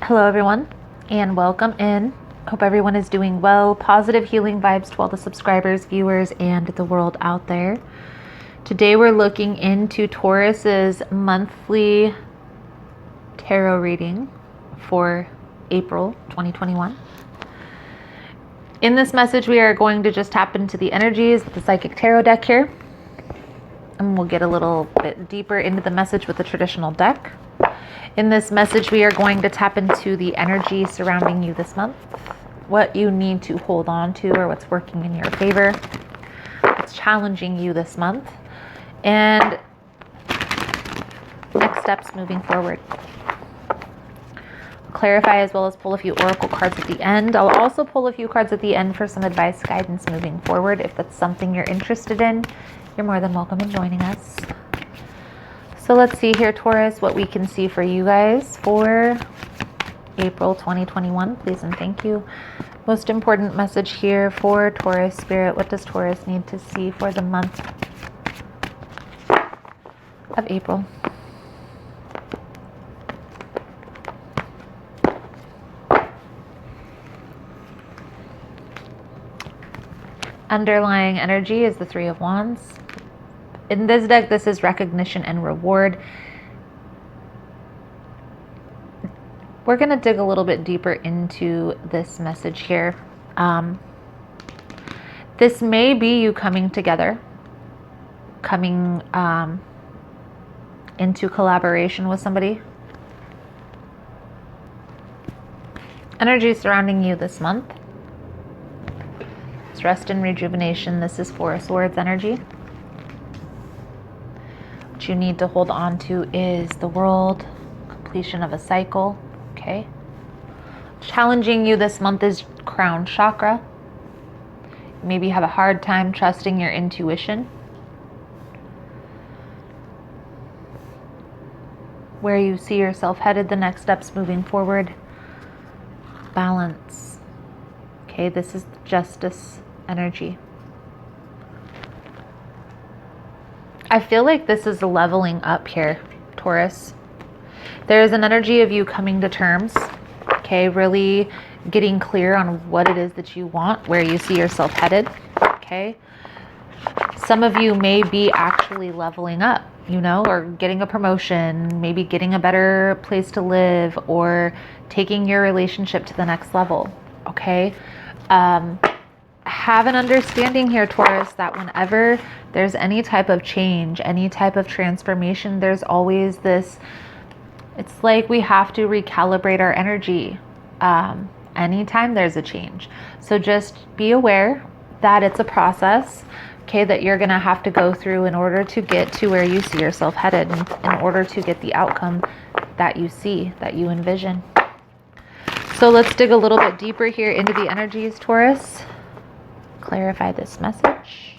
Hello everyone and welcome in. Hope everyone is doing well. Positive healing vibes to all the subscribers, viewers, and the world out there. Today we're looking into Taurus's monthly tarot reading for April 2021. In this message we are going to just tap into the energies of the Psychic Tarot deck here, and we'll get a little bit deeper into the message with the traditional deck. In this message, we are going to tap into the energy surrounding you this month, what you need to hold on to or what's working in your favor, what's challenging you this month, and next steps moving forward. Clarify as well as pull a few oracle cards at the end. I'll also pull a few cards at the end for some advice, guidance moving forward. If that's something you're interested in, you're more than welcome in joining us. So let's see here, Taurus, what we can see for you guys for April 2021. Please and thank you. Most important message here for Taurus Spirit. What does Taurus need to see for the month of April? Underlying energy is the Three of Wands. In this deck, this is recognition and reward. We're going to dig a little bit deeper into this message here. This may be you coming together, coming into collaboration with somebody. Energy surrounding you this month. It's rest and rejuvenation. This is Four of Swords energy. What you need to hold on to is the world, completion of a cycle. Okay. Challenging you this month is crown chakra. Maybe you have a hard time trusting your intuition. Where you see yourself headed, the next steps moving forward. Balance. Okay, this is justice energy. I feel like this is leveling up here, Taurus. There's an energy of you coming to terms, okay, really getting clear on what it is that you want, where you see yourself headed, okay? Some of you may be actually leveling up, or getting a promotion, maybe getting a better place to live, or taking your relationship to the next level, okay? Have an understanding here, Taurus, that whenever there's any type of change, any type of transformation, there's always this, it's like we have to recalibrate our energy anytime there's a change. So just be aware that it's a process, okay, that you're going to have to go through in order to get to where you see yourself headed, in order to get the outcome that you see, that you envision. So let's dig a little bit deeper here into the energies, Taurus. Clarify this message.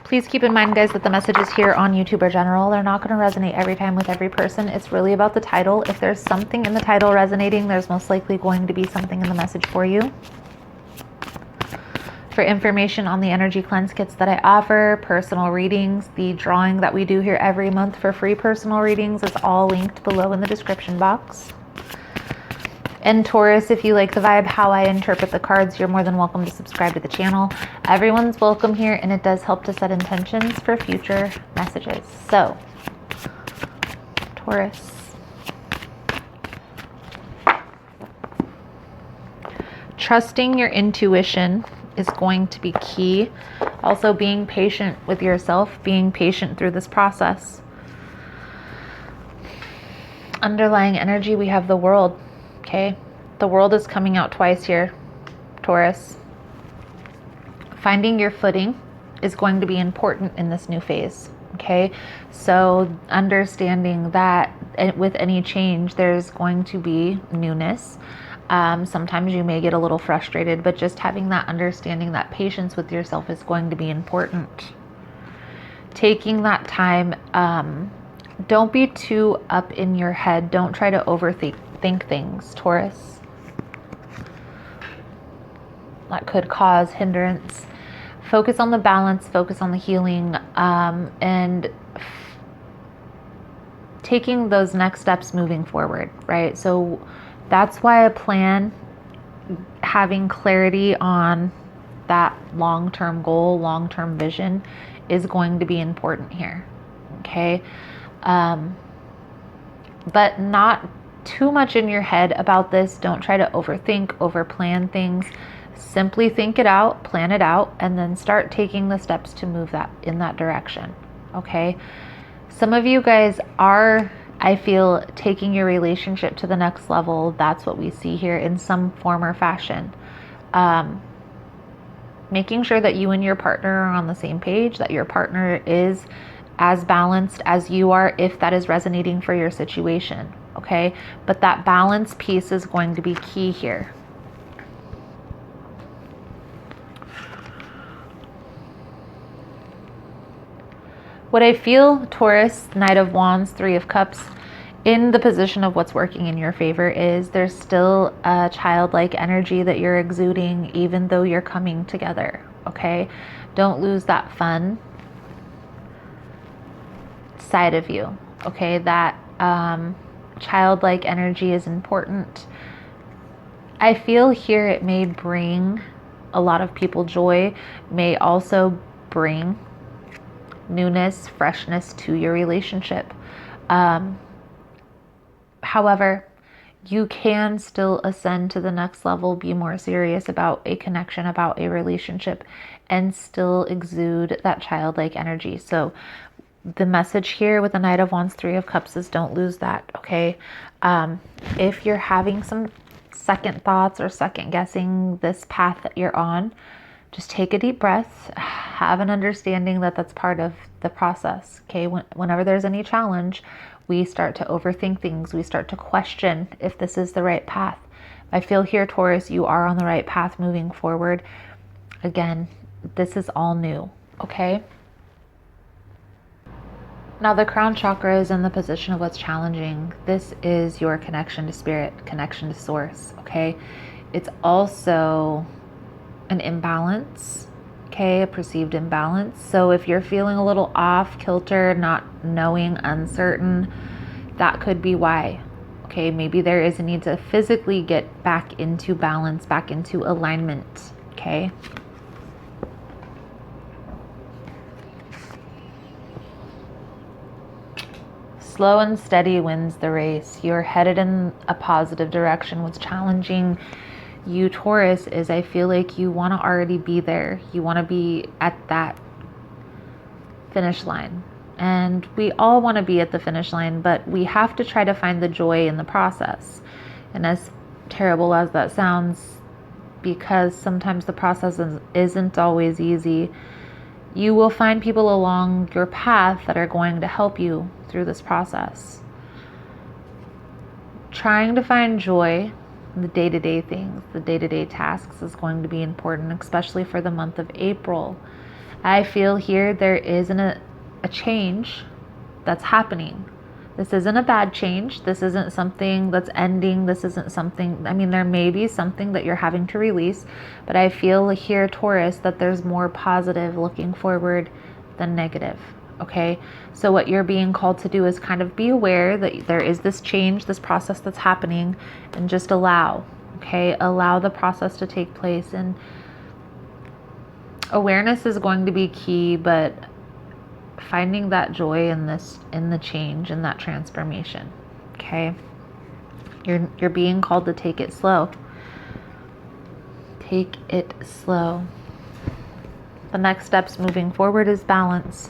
Please keep in mind, guys, that the messages here on YouTube are general. They're not going to resonate every time with every person. It's really about the title. If there's something in the title resonating, there's most likely going to be something in the message for you. For information on the energy cleanse kits that I offer, personal readings, the drawing that we do here every month for free personal readings is all linked below in the description box. And Taurus, if you like the vibe, how I interpret the cards, you're more than welcome to subscribe to the channel. Everyone's welcome here, and it does help to set intentions for future messages. So, Taurus. Trusting your intuition is going to be key. Also, being patient with yourself, being patient through this process. Underlying energy, we have the world. Okay, the world is coming out twice here, Taurus. Finding your footing is going to be important in this new phase. Okay, so understanding that with any change, there's going to be newness. Sometimes you may get a little frustrated, but just having that understanding, that patience with yourself is going to be important. Taking that time, don't be too up in your head. Don't try to overthink things, Taurus. That could cause hindrance. Focus on the balance, focus on the healing, and taking those next steps moving forward, right? So that's why a plan, having clarity on that long-term goal, long-term vision is going to be important here. Okay. But not too much in your head about this. Don't try to overthink, overplan things. Simply think it out, plan it out, and then start taking the steps to move that in that direction. Okay. Some of you guys are, I feel, taking your relationship to the next level. That's what we see here in some form or fashion. Making sure that you and your partner are on the same page, that your partner is as balanced as you are, if that is resonating for your situation, okay? But that balance piece is going to be key here. What I feel, Taurus, Knight of Wands, Three of Cups, in the position of what's working in your favor is there's still a childlike energy that you're exuding, even though you're coming together, okay? Don't lose that fun side of you, okay? That childlike energy is important. I feel here it may bring a lot of people joy, may also bring newness, freshness to your relationship. However, you can still ascend to the next level, be more serious about a connection, about a relationship, and still exude that childlike energy. So the message here with the Knight of Wands, Three of Cups is don't lose that, okay? If you're having some second thoughts or second guessing this path that you're on, just take a deep breath, have an understanding that that's part of the process, okay? Whenever there's any challenge, we start to overthink things. We start to question if this is the right path. I feel here, Taurus, you are on the right path moving forward. Again, this is all new, okay? Now the crown chakra is in the position of what's challenging. This is your connection to spirit, connection to source, okay? It's also an imbalance, okay? A perceived imbalance. So if you're feeling a little off kilter, not knowing, uncertain, that could be why, okay? Maybe there is a need to physically get back into balance, back into alignment, okay? Slow and steady wins the race. You're headed in a positive direction. What's challenging you, Taurus, is I feel like you want to already be there. You want to be at that finish line. And we all want to be at the finish line, but we have to try to find the joy in the process. And as terrible as that sounds, because sometimes the process isn't always easy, you will find people along your path that are going to help you through this process. Trying to find joy in the day-to-day things, the day-to-day tasks is going to be important, especially for the month of April. I feel here there isn't a change that's happening. This isn't a bad change. This isn't something that's ending. This isn't something, I mean, there may be something that you're having to release, but I feel here, Taurus, that there's more positive looking forward than negative, okay? So what you're being called to do is kind of be aware that there is this change, this process that's happening, and just allow, okay? Allow the process to take place. And awareness is going to be key, but finding that joy in this, in the change, in that transformation, okay? You're being called to take it slow. Take it slow. The next steps moving forward is balance.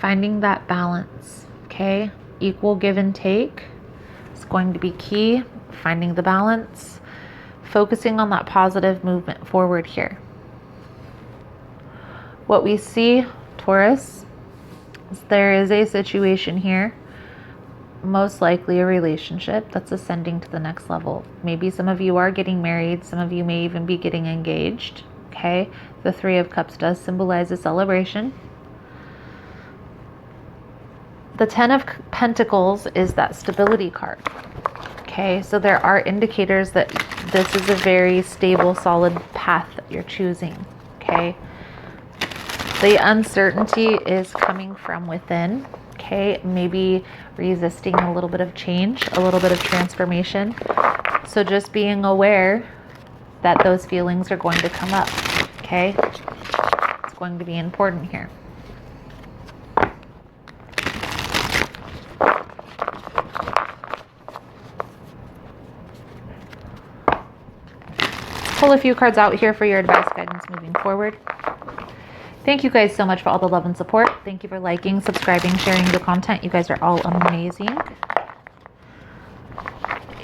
Finding that balance, okay? Equal give and take is going to be key. Finding the balance. Focusing on that positive movement forward here. What we see, Taurus, is there is a situation here, most likely a relationship that's ascending to the next level. Maybe some of you are getting married. Some of you may even be getting engaged, okay? The Three of Cups does symbolize a celebration. The Ten of Pentacles is that stability card, okay? So there are indicators that this is a very stable, solid path that you're choosing, okay? The uncertainty is coming from within, Okay, maybe resisting a little bit of change, a little bit of transformation. So just being aware that those feelings are going to come up. Okay, it's going to be important here. Pull a few cards out here for your advice, guidance moving forward. Thank you guys so much for all the love and support. Thank you for liking, subscribing, sharing the content. You guys are all amazing.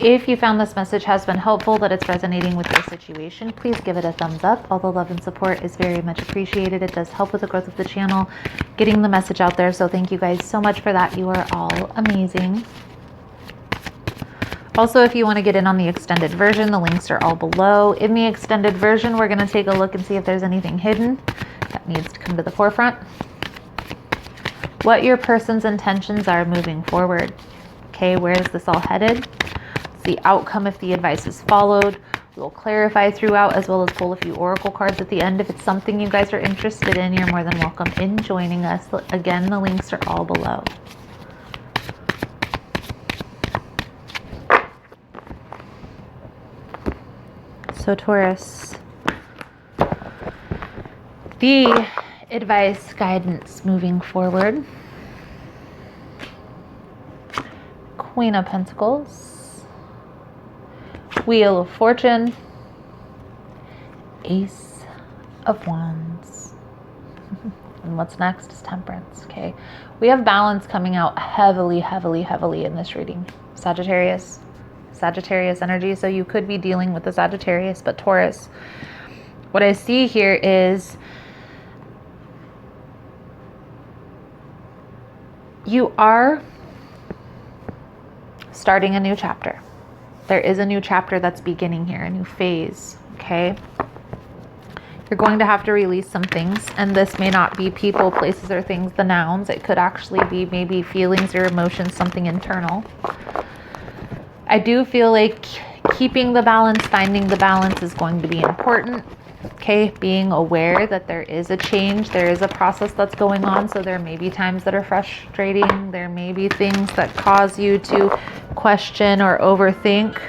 If you found this message has been helpful, that it's resonating with your situation, please give it a thumbs up. All the love and support is very much appreciated. It does help with the growth of the channel, getting the message out there. So thank you guys so much for that. You are all amazing. Also, if you want to get in on the extended version, the links are all below. In the extended version, we're going to take a look and see if there's anything hidden that needs to come to the forefront. What your person's intentions are moving forward. Okay, where is this all headed? The outcome if the advice is followed. We'll clarify throughout, as well as pull a few oracle cards at the end. If it's something you guys are interested in, you're more than welcome in joining us. Again, the links are all below. So Taurus, the advice, guidance moving forward. Queen of Pentacles, Wheel of Fortune, Ace of Wands. And what's next is Temperance, okay? We have balance coming out heavily, heavily, heavily in this reading. Sagittarius energy, so you could be dealing with the Sagittarius, but Taurus, what I see here is you are starting a new chapter. There is a new chapter that's beginning here, a new phase, okay? You're going to have to release some things, and this may not be people, places, or things, the nouns. It could actually be maybe feelings or emotions, something internal. I do feel like keeping the balance, finding the balance is going to be important. Okay, being aware that there is a change, there is a process that's going on, so there may be times that are frustrating, there may be things that cause you to question or overthink.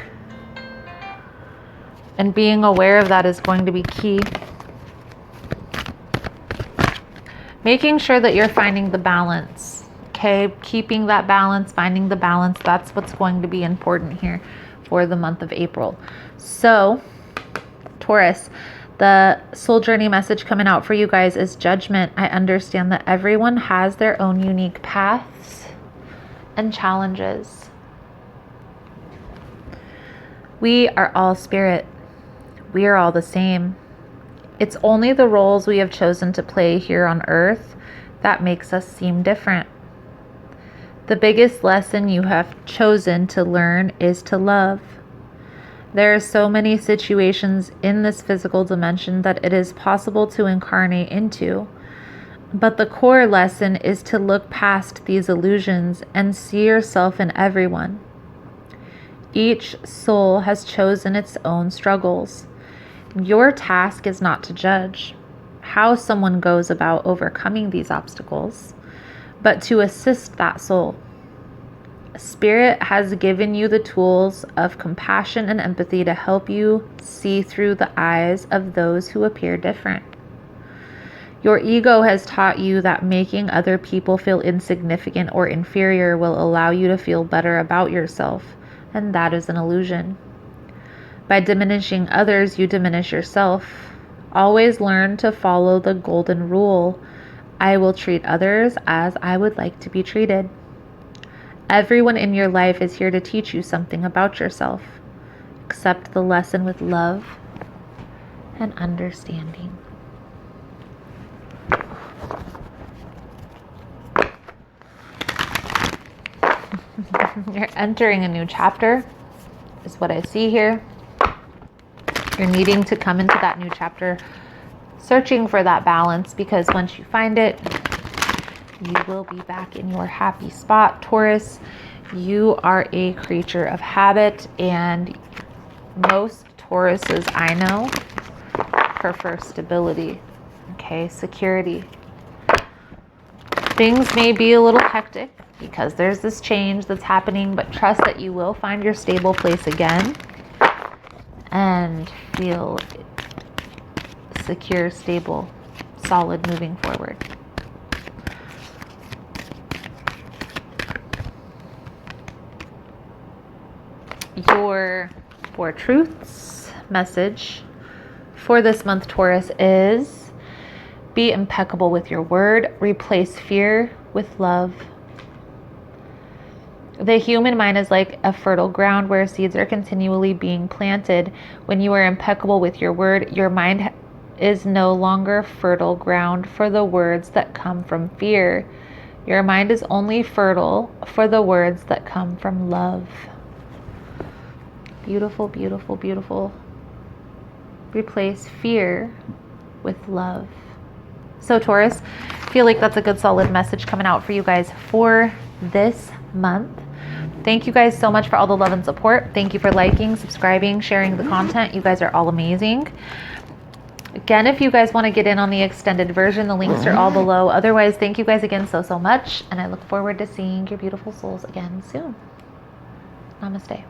And being aware of that is going to be key. Making sure that you're finding the balance. Okay, keeping that balance, finding the balance, that's what's going to be important here for the month of April. So, Taurus, the soul journey message coming out for you guys is judgment. I understand that everyone has their own unique paths and challenges. We are all spirit. We are all the same. It's only the roles we have chosen to play here on earth that makes us seem different. The biggest lesson you have chosen to learn is to love. There are so many situations in this physical dimension that it is possible to incarnate into, but the core lesson is to look past these illusions and see yourself in everyone. Each soul has chosen its own struggles. Your task is not to judge how someone goes about overcoming these obstacles, but to assist that soul. Spirit has given you the tools of compassion and empathy to help you see through the eyes of those who appear different. Your ego has taught you that making other people feel insignificant or inferior will allow you to feel better about yourself, and that is an illusion. By diminishing others, you diminish yourself. Always learn to follow the golden rule. I will treat others as I would like to be treated. Everyone in your life is here to teach you something about yourself. Accept the lesson with love and understanding. You're entering a new chapter, is what I see here. You're needing to come into that new chapter searching for that balance, because once you find it, you will be back in your happy spot. Taurus, you are a creature of habit, and most Tauruses I know prefer stability, okay, security. Things may be a little hectic because there's this change that's happening, but trust that you will find your stable place again and feel secure, stable, solid moving forward. Your Four Truths message for this month, Taurus, is be impeccable with your word. Replace fear with love. The human mind is like a fertile ground where seeds are continually being planted. When you are impeccable with your word, your mind is no longer fertile ground for the words that come from fear. Your mind is only fertile for the words that come from love. Beautiful, beautiful, beautiful. Replace fear with love. So Taurus, I feel like that's a good solid message coming out for you guys for this month. Thank you guys so much for all the love and support. Thank you for liking, subscribing, sharing the content. You guys are all amazing. Again, if you guys want to get in on the extended version, the links are all below. Otherwise, thank you guys again so much. And I look forward to seeing your beautiful souls again soon. Namaste.